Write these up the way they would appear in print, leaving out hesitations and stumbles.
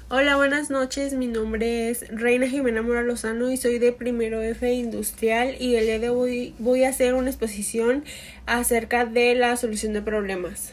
Hola, buenas noches. Mi nombre es Reina Jimena Mora Lozano y soy de primero F Industrial, y el día de hoy voy a hacer una exposición acerca de la solución de problemas.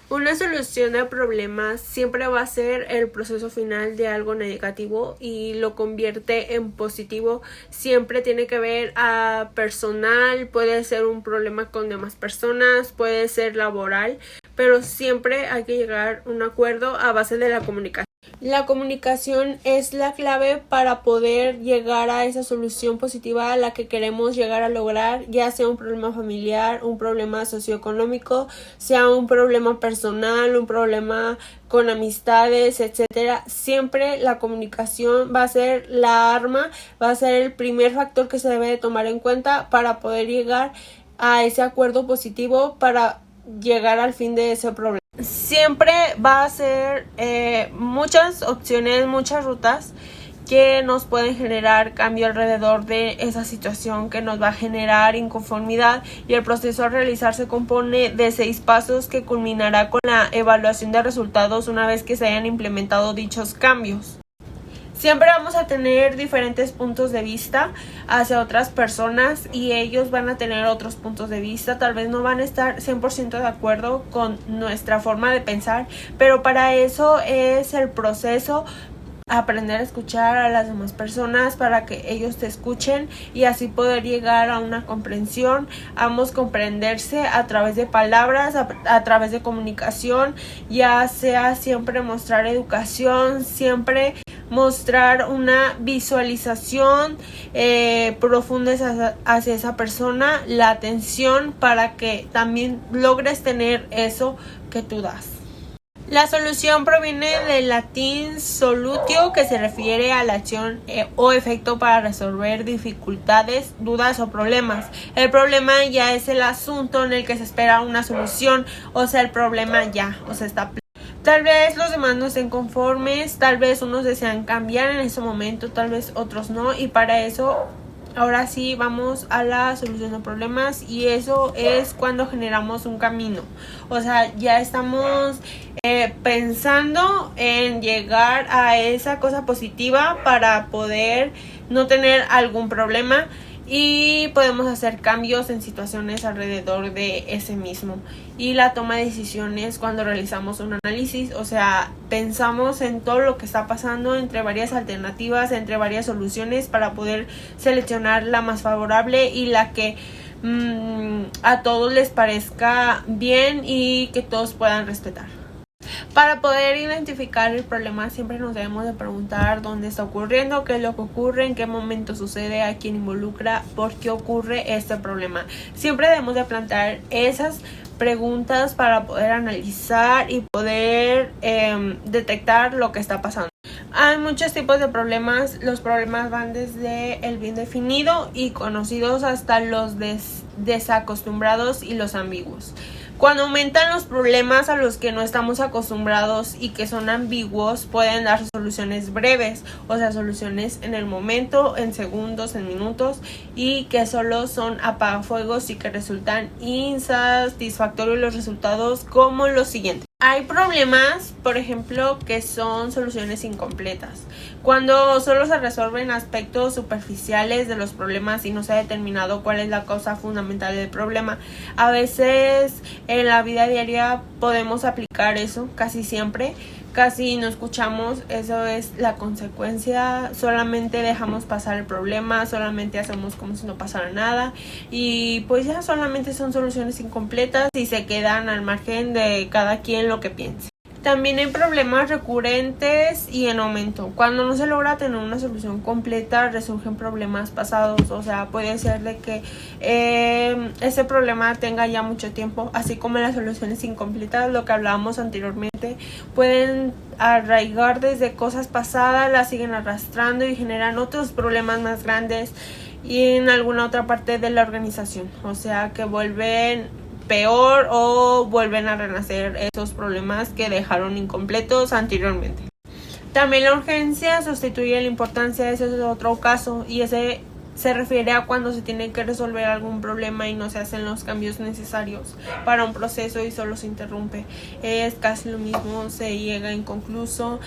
Una solución de problemas siempre va a ser el proceso final de algo negativo y lo convierte en positivo. Siempre tiene que ver a personal, puede ser un problema con demás personas, puede ser laboral, pero siempre hay que llegar a un acuerdo a base de la comunicación. La comunicación es la clave para poder llegar a esa solución positiva a la que queremos llegar a lograr, ya sea un problema familiar, un problema socioeconómico, sea un problema personal, un problema con amistades, etcétera. Siempre la comunicación va a ser la arma, va a ser el primer factor que se debe de tomar en cuenta para poder llegar a ese acuerdo positivo, para llegar al fin de ese problema. Siempre va a ser muchas opciones, muchas rutas que nos pueden generar cambio alrededor de esa situación que nos va a generar inconformidad, y el proceso a realizar se compone de 6 pasos que culminará con la evaluación de resultados una vez que se hayan implementado dichos cambios. Siempre vamos a tener diferentes puntos de vista hacia otras personas y ellos van a tener otros puntos de vista. Tal vez no van a estar 100% de acuerdo con nuestra forma de pensar, pero para eso es el proceso. Aprender a escuchar a las demás personas para que ellos te escuchen y así poder llegar a una comprensión, ambos comprenderse a través de palabras, a través de comunicación, ya sea siempre mostrar educación, siempre mostrar una visualización profunda hacia esa persona, la atención, para que también logres tener eso que tú das. La solución proviene del latín solutio, que se refiere a la acción o efecto para resolver dificultades, dudas o problemas. El problema ya es el asunto en el que se espera una solución, o sea, el problema ya, o sea, está. Tal vez los demás no estén conformes, tal vez unos desean cambiar en ese momento, tal vez otros no, y para eso ahora sí vamos a la solución de problemas, y eso es cuando generamos un camino. O sea, ya estamos pensando en llegar a esa cosa positiva para poder no tener algún problema, y podemos hacer cambios en situaciones alrededor de ese mismo. Y la toma de decisiones cuando realizamos un análisis, o sea, pensamos en todo lo que está pasando entre varias alternativas, entre varias soluciones, para poder seleccionar la más favorable y la que a todos les parezca bien y que todos puedan respetar. Para poder identificar el problema siempre nos debemos de preguntar dónde está ocurriendo, qué es lo que ocurre, en qué momento sucede, a quién involucra, por qué ocurre este problema. Siempre debemos de plantear esas preguntas para poder analizar y poder detectar lo que está pasando. Hay muchos tipos de problemas. Los problemas van desde el bien definido y conocidos hasta los desacostumbrados y los ambiguos. Cuando aumentan los problemas a los que no estamos acostumbrados y que son ambiguos, pueden dar soluciones breves, o sea, soluciones en el momento, en segundos, en minutos, y que solo son apagafuegos y que resultan insatisfactorios los resultados, como los siguientes. Hay problemas, por ejemplo, que son soluciones incompletas. Cuando solo se resuelven aspectos superficiales de los problemas y no se ha determinado cuál es la causa fundamental del problema. A veces en la vida diaria podemos aplicar eso, casi siempre. Casi no escuchamos, eso es la consecuencia, solamente dejamos pasar el problema, solamente hacemos como si no pasara nada, y pues ya solamente son soluciones incompletas y se quedan al margen de cada quien lo que piense. También hay problemas recurrentes y en aumento. Cuando no se logra tener una solución completa, resurgen problemas pasados. O sea, puede ser de que ese problema tenga ya mucho tiempo, así como las soluciones incompletas, lo que hablábamos anteriormente, pueden arraigar desde cosas pasadas, las siguen arrastrando y generan otros problemas más grandes y en alguna otra parte de la organización. O sea, que vuelven peor o vuelven a renacer esos problemas que dejaron incompletos anteriormente. También la urgencia sustituye la importancia. Ese es otro caso, y ese se refiere a cuando se tiene que resolver algún problema y no se hacen los cambios necesarios para un proceso y solo se interrumpe. Es casi lo mismo, se llega inconcluso.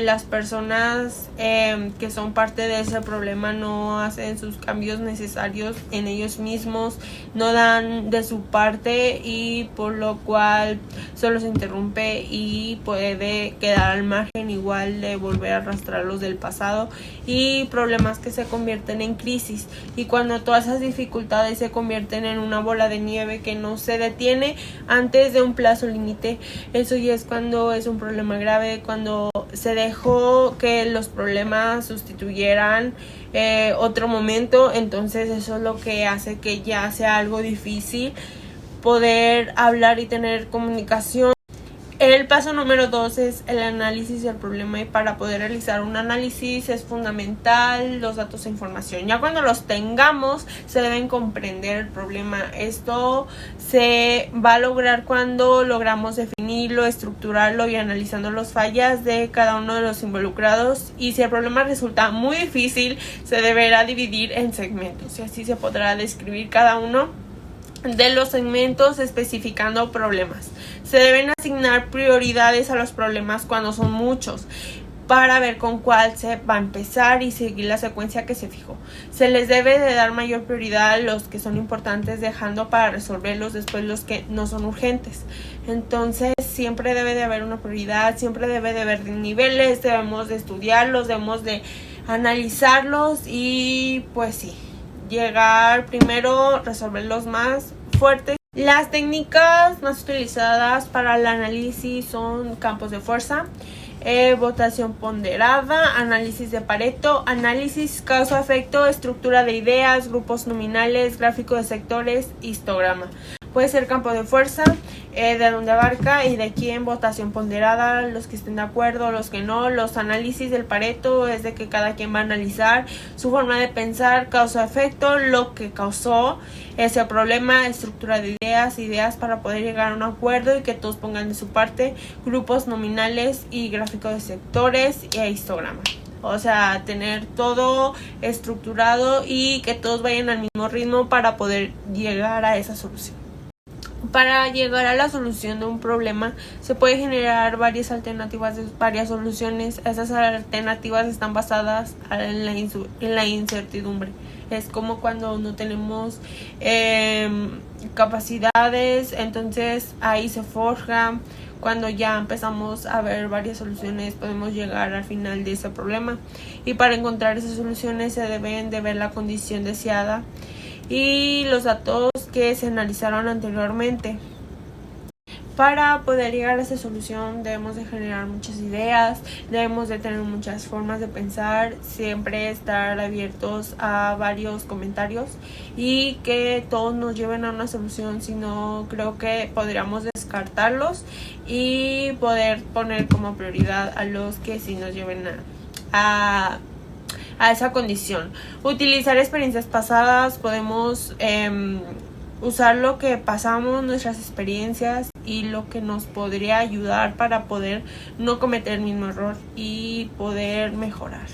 las personas que son parte de ese problema no hacen sus cambios necesarios en ellos mismos, no dan de su parte, y por lo cual solo se interrumpe y puede quedar al margen igual de volver a arrastrar los del pasado, y problemas que se convierten en crisis. Y cuando todas esas dificultades se convierten en una bola de nieve que no se detiene antes de un plazo límite, eso ya es cuando es un problema grave, cuando se dejó que los problemas sustituyeran otro momento. Entonces eso es lo que hace que ya sea algo difícil poder hablar y tener comunicación. El paso número 2 es el análisis del problema, y para poder realizar un análisis es fundamental los datos e información. Ya cuando los tengamos se deben comprender el problema. Esto se va a lograr cuando logramos definirlo, estructurarlo y analizando las fallas de cada uno de los involucrados. Y si el problema resulta muy difícil, se deberá dividir en segmentos y así se podrá describir cada uno de los segmentos especificando problemas. Se deben asignar prioridades a los problemas cuando son muchos, para ver con cuál se va a empezar y seguir la secuencia que se fijó. Se les debe de dar mayor prioridad a los que son importantes, dejando para resolverlos después los que no son urgentes. Entonces siempre debe de haber una prioridad, siempre debe de haber niveles, debemos de estudiarlos, debemos de analizarlos y pues sí, llegar primero, resolver los más fuertes. Las técnicas más utilizadas para el análisis son campos de fuerza, votación ponderada, análisis de Pareto, análisis causa-efecto, estructura de ideas, grupos nominales, gráfico de sectores, histograma. Puede ser campo de fuerza, de dónde abarca y de quién, votación ponderada, los que estén de acuerdo, los que no. Los análisis del Pareto es de que cada quien va a analizar su forma de pensar, causa-efecto, lo que causó ese problema, estructura de ideas para poder llegar a un acuerdo y que todos pongan de su parte, grupos nominales y gráfico de sectores e histograma. O sea, tener todo estructurado y que todos vayan al mismo ritmo para poder llegar a esa solución. Para llegar a la solución de un problema se puede generar varias alternativas de varias soluciones. Esas alternativas están basadas en la incertidumbre. Es como cuando no tenemos capacidades, entonces ahí se forja. Cuando ya empezamos a ver varias soluciones podemos llegar al final de ese problema, y para encontrar esas soluciones se deben de ver la condición deseada y los datos que se analizaron anteriormente. Para poder llegar a esa solución debemos de generar muchas ideas, debemos de tener muchas formas de pensar, siempre estar abiertos a varios comentarios y que todos nos lleven a una solución. Si no, creo que podríamos descartarlos y poder poner como prioridad a los que sí nos lleven a esa condición. Utilizar experiencias pasadas, podemos usar lo que pasamos, nuestras experiencias y lo que nos podría ayudar para poder no cometer el mismo error y poder mejorar.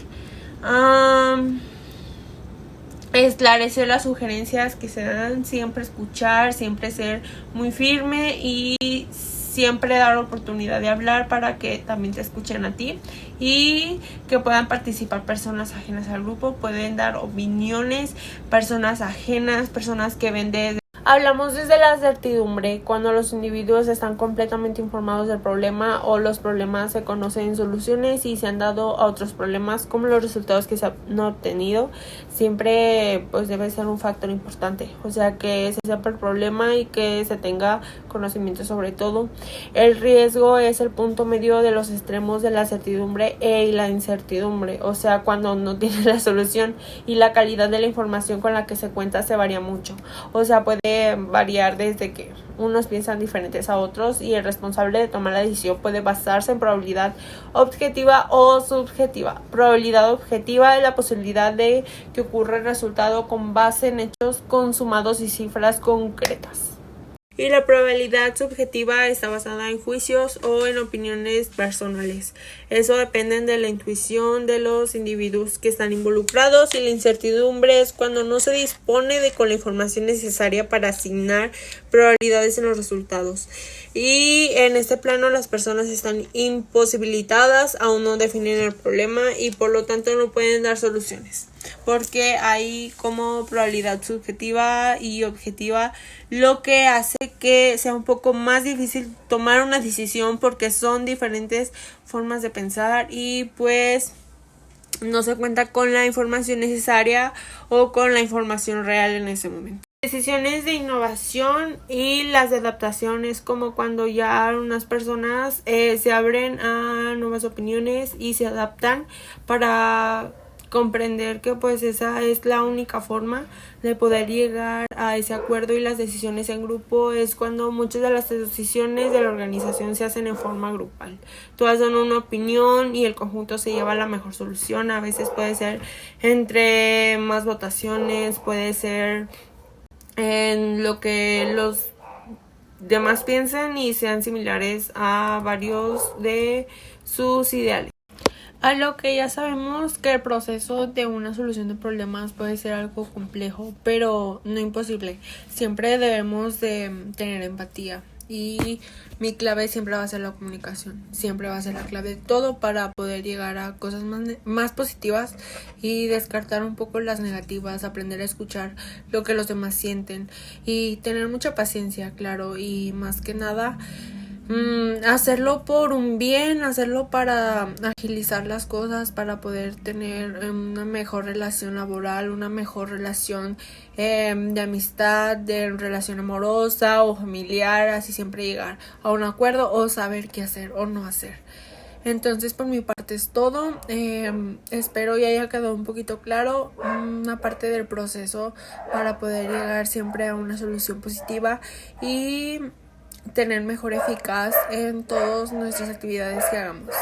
Esclarecer las sugerencias que se dan, siempre escuchar, siempre ser muy firme y siempre dar oportunidad de hablar para que también te escuchen a ti y que puedan participar personas ajenas al grupo. Pueden dar opiniones, personas ajenas, personas que ven desde... Hablamos desde la certidumbre, cuando los individuos están completamente informados del problema o los problemas se conocen soluciones y se han dado a otros problemas como los resultados que se han obtenido. Siempre pues debe ser un factor importante, o sea que se sepa el problema y que se tenga conocimiento sobre todo. El riesgo es el punto medio de los extremos de la certidumbre y la incertidumbre, o sea cuando no tiene la solución, y la calidad de la información con la que se cuenta se varía mucho, o sea puede variar desde que unos piensan diferentes a otros y el responsable de tomar la decisión puede basarse en probabilidad objetiva o subjetiva. Probabilidad objetiva es la posibilidad de que ocurra el resultado con base en hechos consumados y cifras concretas. Y la probabilidad subjetiva está basada en juicios o en opiniones personales. Eso depende de la intuición de los individuos que están involucrados, y la incertidumbre es cuando no se dispone con la información necesaria para asignar probabilidades en los resultados. y en este plano las personas están imposibilitadas, aún no definen el problema y por lo tanto no pueden dar soluciones, porque hay como probabilidad subjetiva y objetiva, lo que hace que sea un poco más difícil tomar una decisión porque son diferentes formas de pensar y pues no se cuenta con la información necesaria o con la información real en ese momento. Decisiones de innovación y las de adaptación es como cuando ya unas personas se abren a nuevas opiniones y se adaptan para comprender que pues esa es la única forma de poder llegar a ese acuerdo, y las decisiones en grupo es cuando muchas de las decisiones de la organización se hacen en forma grupal. Todas dan una opinión y el conjunto se lleva a la mejor solución. A veces puede ser entre más votaciones, puede ser en lo que los demás piensen y sean similares a varios de sus ideales. A lo que ya sabemos que el proceso de una solución de problemas puede ser algo complejo, pero no imposible. Siempre debemos de tener empatía y mi clave siempre va a ser la comunicación. Siempre va a ser la clave de todo para poder llegar a cosas más positivas y descartar un poco las negativas, aprender a escuchar lo que los demás sienten y tener mucha paciencia, claro, y más que nada hacerlo por un bien, hacerlo para agilizar las cosas, para poder tener una mejor relación laboral, una mejor relación de amistad, de relación amorosa o familiar, así siempre llegar a un acuerdo o saber qué hacer o no hacer. Entonces por mi parte es todo. Espero ya haya quedado un poquito claro una parte del proceso para poder llegar siempre a una solución positiva y tener mejor eficaz en todas nuestras actividades que hagamos.